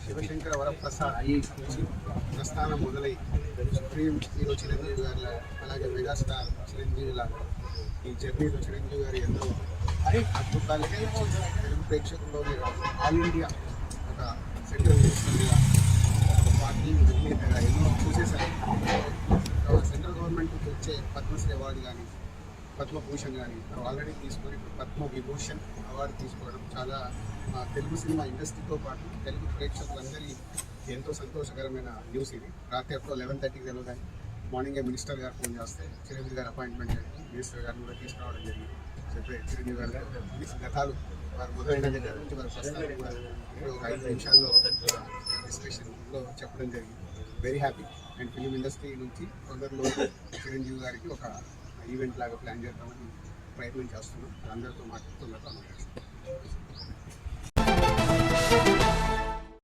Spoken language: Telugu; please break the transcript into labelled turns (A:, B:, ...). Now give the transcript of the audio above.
A: శివశంకర వరప్రసాద్ నుంచి ప్రస్థానం మొదలై సుప్రీం హీరో చిరంజీవి గారి అలాగే మెగాస్టార్ చిరంజీవి లాగా ఈ జర్నీలో చిరంజీవి గారు ఎన్నో అద్భుతాలు తెలుగు ప్రేక్షకుల్లోనే ఆల్ ఇండియా ఒక సెంట్రల్ మినిస్టర్గా పార్టీ అధినేతగా ఎన్నో చూసేశారు. సెంట్రల్ గవర్నమెంట్కి వచ్చే పద్మశ్రీ అవార్డు కానీ పద్మభూషణ్ కానీ ఆల్రెడీ తీసుకొని ఇప్పుడు పద్మవిభూషణ్ అవార్డు తీసుకోవడం చాలా తెలుగు సినిమా ఇండస్ట్రీతో పాటు తెలుగు ప్రేక్షకులందరి ఎంతో సంతోషకరమైన న్యూస్ ఇది. రాత్రి అప్పుడు 11:30కి తెలియదని మార్నింగే మినిస్టర్ గారు ఫోన్ చేస్తే చిరంజీవి గారు అపాయింట్మెంట్ జరిగింది. మినిస్టర్ గారిని కూడా తీసుకురావడం జరిగింది. చెప్పే చిరంజీవి గారు గతాలు వారు మొదలైన దగ్గర నుంచి వారు ప్రస్తుతానికి కూడా ఒక 5 నిమిషాల్లో డిస్కషన్లో చెప్పడం జరిగింది. Very happy. And film industry నుంచి తొందరలో చిరంజీవి గారికి ఒక ఈవెంట్ లాగా ప్లాన్ చేద్దామని ప్రయత్నం చేస్తున్నాం. అందరితో మాట్లాడుతున్నట్టు